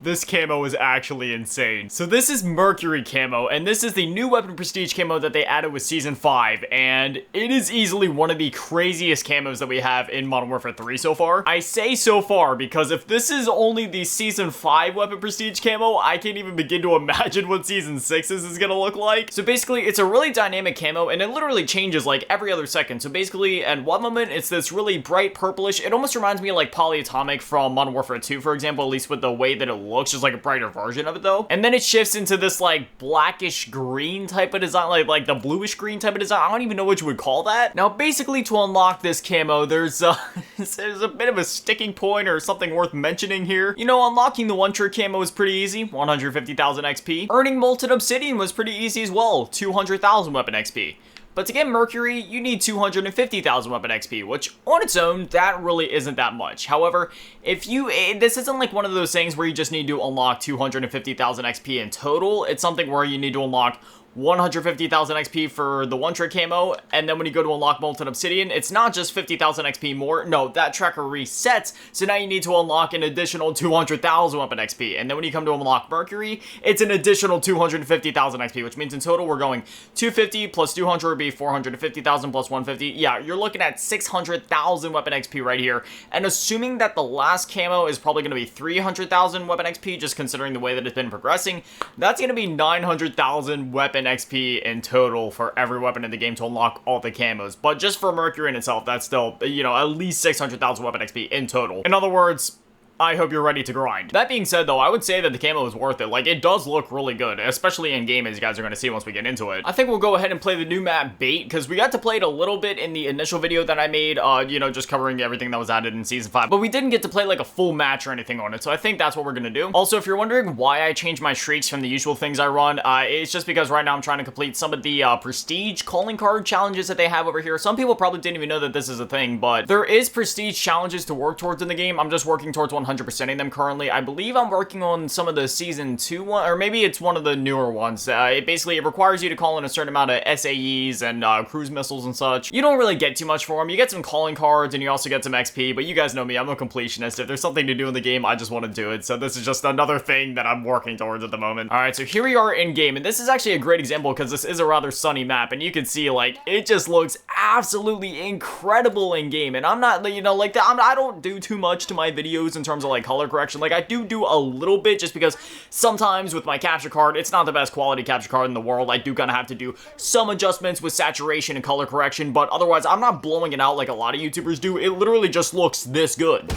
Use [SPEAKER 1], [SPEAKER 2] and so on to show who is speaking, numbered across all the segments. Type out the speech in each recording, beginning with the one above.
[SPEAKER 1] This camo is actually insane. So this is Mercury Camo, and this is the new weapon prestige camo that they added with Season 5, and it is easily one of the craziest camos that we have in Modern Warfare 3 so far. I say so far because if this is only the Season 5 weapon prestige camo, I can't even begin to imagine what Season 6's is gonna look like. So basically, it's a really dynamic camo, and it literally changes like every other second. So basically, at one moment, it's this really bright purplish. It almost reminds me of like Polyatomic from Modern Warfare 2, for example, at least with the way that it looks, just like a brighter version of it though. And then it shifts into this like blackish green type of design, like the bluish green type of design. I don't even know what you would call that. Now basically to unlock this camo, there's a bit of a sticking point or something worth mentioning here. You know, unlocking the one-trick camo is pretty easy, 150,000 XP. Earning Molten Obsidian was pretty easy as well, 200,000 weapon XP. But to get Mercury, you need 250,000 weapon XP, which on its own, that really isn't that much. However, this isn't like one of those things where you just need to unlock 250,000 XP in total. It's something where you need to unlock 150,000 XP for the one-trick camo, and then when you go to unlock Molten Obsidian, it's not just 50,000 XP more. No, that tracker resets, so now you need to unlock an additional 200,000 weapon XP, and then when you come to unlock Mercury, it's an additional 250,000 XP, which means in total we're going 250 plus 200 would be 450,000 plus 150. Yeah, you're looking at 600,000 weapon XP right here, and assuming that the last camo is probably going to be 300,000 weapon XP, just considering the way that it's been progressing, that's going to be 900,000 weapon XP in total for every weapon in the game to unlock all the camos. But just for Mercury in itself, that's still, you know, at least 600,000 weapon XP in total. In other words, I hope you're ready to grind. That being said though, I would say that the camo is worth it. Like, it does look really good, especially in game, as you guys are going to see once we get into it. I think we'll go ahead and play the new map Bait, because we got to play it a little bit in the initial video that I made, you know, just covering everything that was added in Season 5, but we didn't get to play like a full match or anything on it, so I think that's what we're going to do. Also, if you're wondering why I changed my streaks from the usual things I run, it's just because right now I'm trying to complete some of the prestige calling card challenges that they have over here. Some people probably didn't even know that this is a thing, but there is prestige challenges to work towards in the game. I'm just working towards 100%ing them currently. I believe I'm working on some of the Season 2 one, or maybe it's one of the newer ones. It requires you to call in a certain amount of SAEs and cruise missiles and such. You don't really get too much for them. You get some calling cards and you also get some XP, but you guys know me, I'm a completionist. If there's something to do in the game, I just want to do it. So this is just another thing that I'm working towards at the moment. Alright, so here we are in game, and this is actually a great example because this is a rather sunny map, and you can see, like, it just looks absolutely incredible in game. And I'm not, you know, like, I don't do too much to my videos in terms of, like, color correction. Like, I do a little bit just because sometimes with my capture card, it's not the best quality capture card in the world. I do kind of have to do some adjustments with saturation and color correction, but otherwise, I'm not blowing it out like a lot of YouTubers do. It literally just looks this good.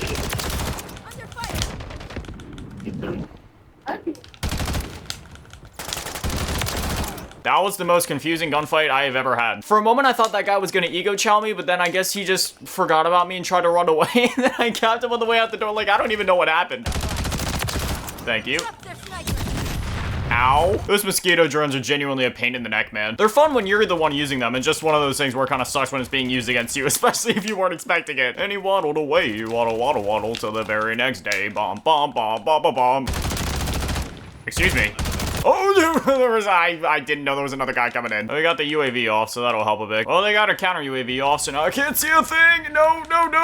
[SPEAKER 1] That was the most confusing gunfight I have ever had. For a moment, I thought that guy was gonna ego chow me, but then I guess he just forgot about me and tried to run away, and then I capped him on the way out the door. Like, I don't even know what happened. Thank you. Ow. Those mosquito drones are genuinely a pain in the neck, man. They're fun when you're the one using them, and just one of those things where it kind of sucks when it's being used against you, especially if you weren't expecting it. And he waddled away, waddle till the very next day. Bomb, bomb, bomb, bomb, bomb, bomb. Excuse me. Oh, I didn't know there was another guy coming in. Oh, they got the UAV off, so that'll help a bit. Oh, they got a counter UAV off, so now I can't see a thing. No,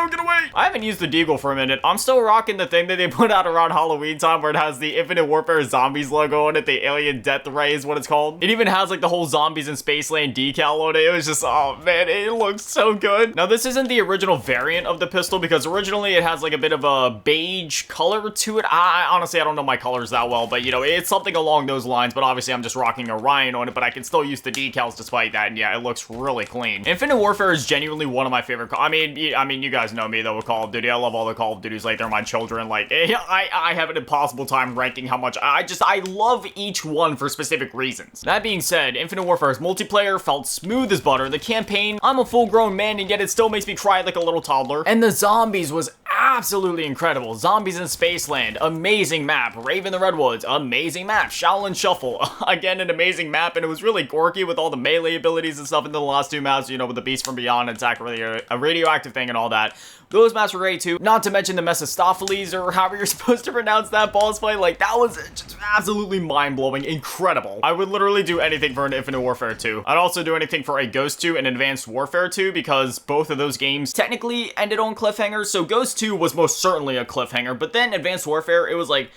[SPEAKER 1] get away. I haven't used the deagle for a minute. I'm still rocking the thing that they put out around Halloween time where it has the Infinite Warfare Zombies logo on it. The Alien Death Ray is what it's called. It even has like the whole Zombies in Spaceland decal on it. It was just, oh man, it looks so good. Now, this isn't the original variant of the pistol because originally it has like a bit of a beige color to it. Honestly, I don't know my colors that well, but you know, it's something along those lines, but obviously I'm just rocking Orion on it, but I can still use the decals despite that, and yeah, it looks really clean. Infinite Warfare is genuinely one of my favorite I mean, you guys know me though with Call of Duty. I love all the Call of Duties like they're my children. Like, I have an impossible time ranking how much I love each one for specific reasons. That being said, Infinite Warfare's multiplayer felt smooth as butter. The campaign, I'm a full-grown man, and yet it still makes me cry like a little toddler. And the zombies was absolutely incredible. Zombies in Spaceland, amazing map. Raven the Redwoods, amazing map. Shaolin Shuffle, again, an amazing map, and it was really quirky with all the melee abilities and stuff in the last two maps, you know, with the Beast from Beyond, attack really a radioactive thing and all that. Those maps were great too. Not to mention the Mephistopheles, or however you're supposed to pronounce that boss fight. Like, that was just absolutely mind-blowing, incredible. I would literally do anything for an Infinite Warfare 2. I'd also do anything for a Ghost 2 and Advanced Warfare 2, because both of those games technically ended on cliffhangers. So Ghost 2 was most certainly a cliffhanger, but then Advanced Warfare, it was like,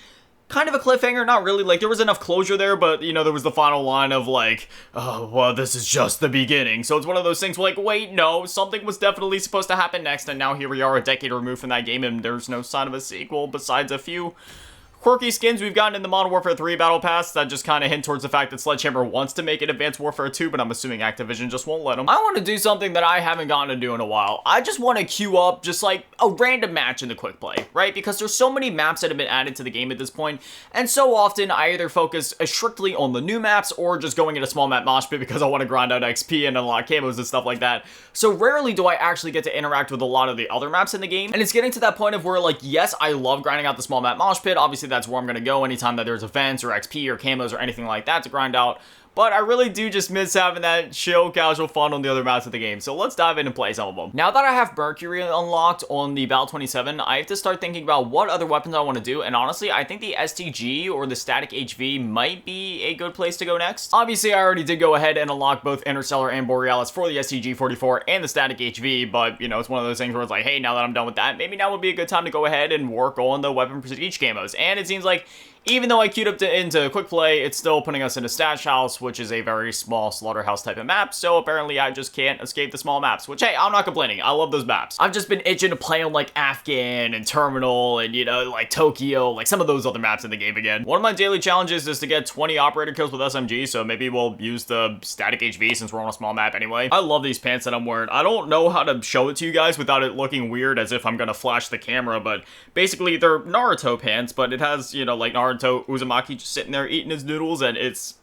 [SPEAKER 1] kind of a cliffhanger, not really, like there was enough closure there, but you know, there was the final line of like, oh, well, this is just the beginning. So it's one of those things where like, wait, no, something was definitely supposed to happen next, and now here we are a decade removed from that game, and there's no sign of a sequel besides a few quirky skins we've gotten in the Modern Warfare 3 Battle Pass that just kind of hint towards the fact that Sledgehammer wants to make it Advanced Warfare 2, but I'm assuming Activision just won't let them. I want to do something that I haven't gotten to do in a while. I just want to queue up just like a random match in the quick play, right? Because there's so many maps that have been added to the game at this point, and so often I either focus strictly on the new maps or just going in a small map mosh pit because I want to grind out XP and unlock camos and stuff like that. So rarely do I actually get to interact with a lot of the other maps in the game, and it's getting to that point of where like, yes, I love grinding out the small map mosh pit. Obviously that's where I'm going to go anytime that there's events or XP or camos or anything like that to grind out. But I really do just miss having that chill, casual fun on the other maps of the game. So let's dive in and play some of them. Now that I have Mercury unlocked on the Battle 27, I have to start thinking about what other weapons I want to do. And honestly, I think the STG or the Static HV might be a good place to go next. Obviously, I already did go ahead and unlock both Interstellar and Borealis for the STG 44 and the Static HV. But, you know, it's one of those things where it's like, hey, now that I'm done with that, maybe now would be a good time to go ahead and work on the weapon prestige camos. And it seems like even though I queued up into quick play, it's still putting us in a stash house, which is a very small slaughterhouse type of map, so apparently I just can't escape the small maps, which, hey, I'm not complaining. I love those maps. I've just been itching to play on, like, Afghan and Terminal and, you know, like, Tokyo, like, some of those other maps in the game again. One of my daily challenges is to get 20 operator kills with SMG, so maybe we'll use the Static HV since we're on a small map anyway. I love these pants that I'm wearing. I don't know how to show it to you guys without it looking weird as if I'm gonna flash the camera, but basically they're Naruto pants, but it has, you know, like, Naruto Uzumaki just sitting there eating his noodles, and it's...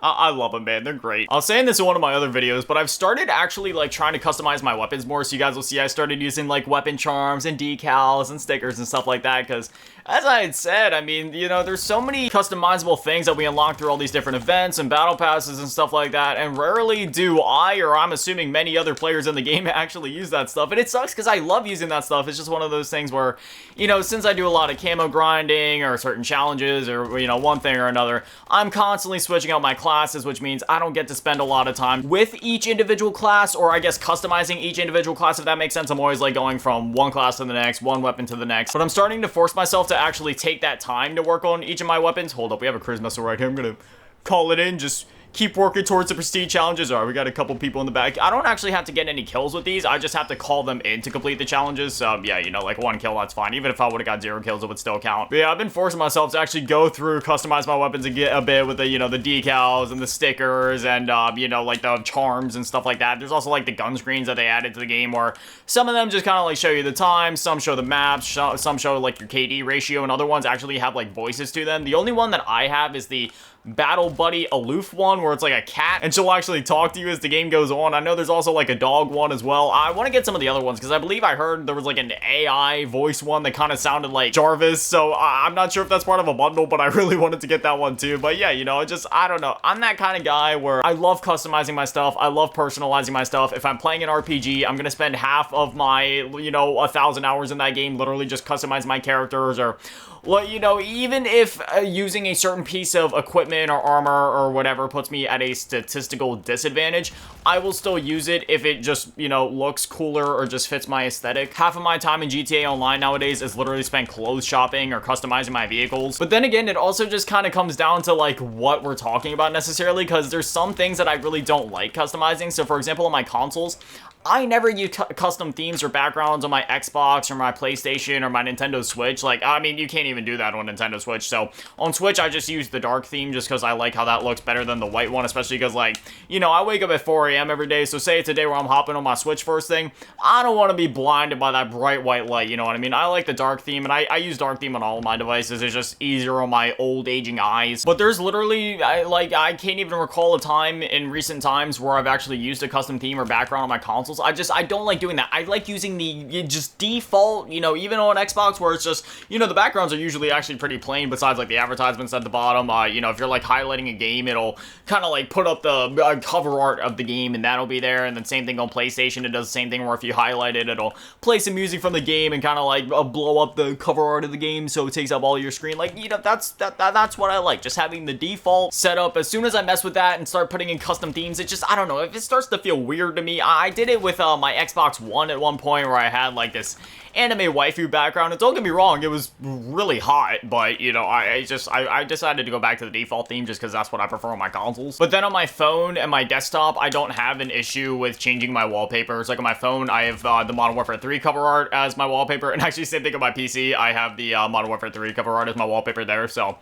[SPEAKER 1] I love them, man. They're great. I was saying this in one of my other videos, but I've started actually, like, trying to customize my weapons more, so you guys will see I started using, like, weapon charms and decals and stickers and stuff like that, because, as I had said, I mean, you know, there's so many customizable things that we unlock through all these different events and battle passes and stuff like that, and rarely do I, or I'm assuming many other players in the game, actually use that stuff, and it sucks because I love using that stuff. It's just one of those things where, you know, since I do a lot of camo grinding or certain challenges or, you know, one thing or another, I'm constantly switching out my classes, which means I don't get to spend a lot of time with each individual class, or I guess customizing each individual class, if that makes sense. I'm always like going from one class to the next, one weapon to the next, but I'm starting to force myself to actually take that time to work on each of my weapons. Hold up, we have a cruise missile right here. I'm gonna call it in, just keep working towards the prestige challenges. All right, we got a couple people in the back. I don't actually have to get any kills with these. I just have to call them in to complete the challenges. So yeah, you know, like one kill, that's fine. Even if I would have got 0 kills, it would still count. But yeah, I've been forcing myself to actually go through, customize my weapons a bit with the, you know, the decals and the stickers and, you know, like the charms and stuff like that. There's also like the gun screens that they added to the game where some of them just kind of like show you the time, some show the maps, some show like your KD ratio, and other ones actually have like voices to them. The only one that I have is the Battle Buddy Aloof one, where it's like a cat and she'll actually talk to you as the game goes on. I know there's also like a dog one as well. I want to get some of the other ones because I believe I heard there was like an AI voice one that kind of sounded like Jarvis, so I'm not sure if that's part of a bundle, but I really wanted to get that one too. But yeah, you know, I don't know. I'm that kind of guy where I love customizing my stuff. I love personalizing my stuff. If I'm playing an RPG, I'm gonna spend half of my, you know, 1,000 hours in that game literally just customize my characters, or, well, you know, even if using a certain piece of equipment or armor or whatever puts me at a statistical disadvantage, I will still use it if it just, you know, looks cooler or just fits my aesthetic. Half of my time in GTA Online nowadays is literally spent clothes shopping or customizing my vehicles. But then again, it also just kind of comes down to like what we're talking about necessarily, because there's some things that I really don't like customizing. So for example, on my consoles, I never use custom themes or backgrounds on my Xbox or my PlayStation or my Nintendo Switch. Like, I mean, you can't even do that on Nintendo Switch. So on Switch, I just use the dark theme just because I like how that looks better than the white one, especially because, like, you know, I wake up at 4 a.m. every day. So say it's a day where I'm hopping on my Switch first thing, I don't want to be blinded by that bright white light, you know what I mean? I like the dark theme, and I use dark theme on all of my devices. It's just easier on my old aging eyes. But there's literally, I can't even recall a time in recent times where I've actually used a custom theme or background on my consoles. I don't like doing that. I like using the just default, you know, even on Xbox where it's just, you know, the backgrounds are usually actually pretty plain besides like the advertisements at the bottom. You know, if you're like highlighting a game, it'll kind of like put up the cover art of the game and that'll be there. And then same thing on PlayStation. It does the same thing where if you highlight it, it'll play some music from the game and kind of like blow up the cover art of the game so it takes up all your screen. Like, you know, that's what I like. Just having the default setup. As soon as I mess with that and start putting in custom themes, it just, I don't know, if it starts to feel weird to me. I did it it with my Xbox One at one point where I had like this anime waifu background, and don't get me wrong, it was really hot, but you know, I decided to go back to the default theme just because that's what I prefer on my consoles. But then on my phone and my desktop, I don't have an issue with changing my wallpapers. Like on my phone, I have the Modern Warfare 3 cover art as my wallpaper, and actually same thing on my PC, I have the Modern Warfare 3 cover art as my wallpaper there, so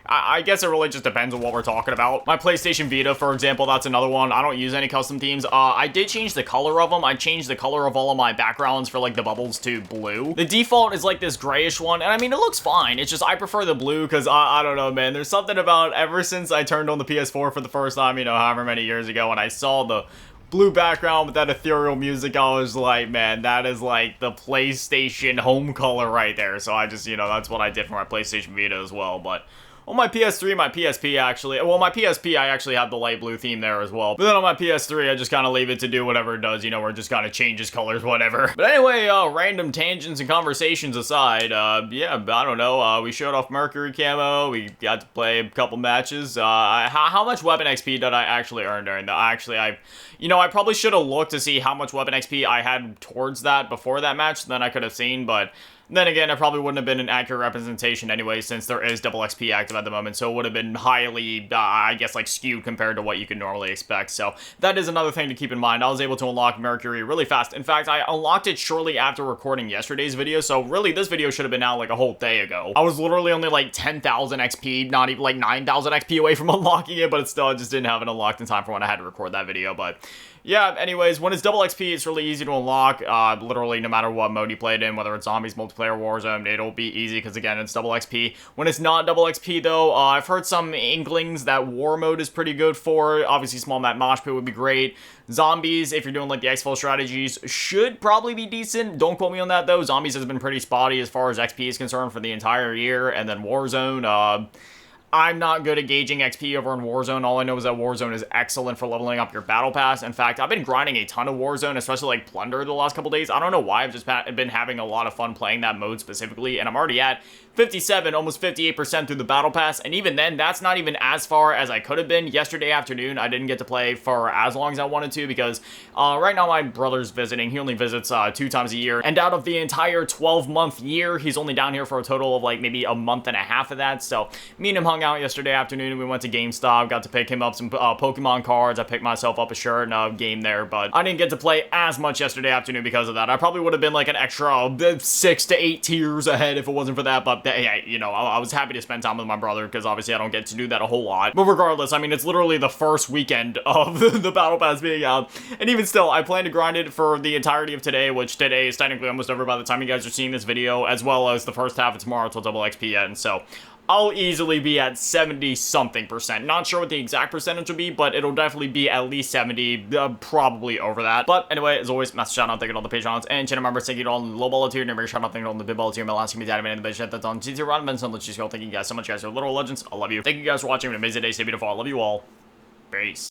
[SPEAKER 1] I guess it really just depends on what we're talking about. My PlayStation Vita, for example, that's another one. I don't use any custom themes. I did change the color of them. I changed the color of all of my backgrounds for like the bubbles to blue. The default is like this grayish one, and I mean, it looks fine. It's just I prefer the blue because I don't know, man. There's something about ever since I turned on the PS4 for the first time, you know, however many years ago, and I saw the blue background with that ethereal music, I was like, man, that is like the PlayStation home color right there. So I just, you know, that's what I did for my PlayStation Vita as well, but on my PS3, my PSP actually, well, my PSP, I actually have the light blue theme there as well. But then on my PS3, I just kind of leave it to do whatever it does, you know, where it just kind of changes colors, whatever. But anyway, random tangents and conversations aside, yeah, I don't know, we showed off Mercury Camo, we got to play a couple matches. How much weapon XP did I actually earn during that? You know, I probably should have looked to see how much weapon XP I had towards that before that match, then I could have seen, but then again, it probably wouldn't have been an accurate representation anyway, since there is double XP active at the moment, so it would have been highly, I guess, like, skewed compared to what you could normally expect, so that is another thing to keep in mind. I was able to unlock Mercury really fast. In fact, I unlocked it shortly after recording yesterday's video, so really, this video should have been out, like, a whole day ago. I was literally only, like, 10,000 XP, not even, like, 9,000 XP away from unlocking it, but it still, I just didn't have it unlocked in time for when I had to record that video, but yeah, anyways, when it's double XP, it's really easy to unlock, literally no matter what mode you play it in, whether it's zombies, multiplayer, Warzone, it'll be easy, because again, it's double XP. When it's not double XP, though, I've heard some inklings that war mode is pretty good for it. Obviously, small map mosh pit would be great. Zombies, if you're doing, like, the exfil strategies, should probably be decent. Don't quote me on that, though. Zombies has been pretty spotty as far as XP is concerned for the entire year, and then Warzone, I'm not good at gauging XP over in Warzone. All I know is that Warzone is excellent for leveling up your battle pass. In fact, I've been grinding a ton of Warzone, especially like Plunder the last couple days. I don't know why, I've just been having a lot of fun playing that mode specifically, and I'm already at 57, almost 58% through the battle pass, and even then, that's not even as far as I could have been. Yesterday afternoon, I didn't get to play for as long as I wanted to because right now my brother's visiting. He only visits 2 times a year, and out of the entire 12-month year, he's only down here for a total of like maybe a month and a half of that. So me and him hung out yesterday afternoon, and we went to GameStop, got to pick him up some Pokemon cards. I picked myself up a shirt and a game there, but I didn't get to play as much yesterday afternoon because of that. I probably would have been like an extra 6 to 8 tiers ahead if it wasn't for that, but hey, you know, I was happy to spend time with my brother because obviously I don't get to do that a whole lot. But regardless, I mean, it's literally the first weekend of the Battle Pass being out, and even still, I plan to grind it for the entirety of today, which today is technically almost over by the time you guys are seeing this video, as well as the first half of tomorrow till double XP ends, so I'll easily be at 70-something%. Not sure what the exact percentage will be, but it'll definitely be at least 70, probably over that. But anyway, as always, massive shout out, thank you to all the Patreons and channel members. Thank you to all the low ball tier, and shout out, thank you to all the big ball tier. My last game is Adam and the shit that's on GT Run. Benson, let's just go. Thank you guys so much, guys. You're little legends. I love you. Thank you guys for watching. Have an amazing day. Stay beautiful. I love you all. Peace.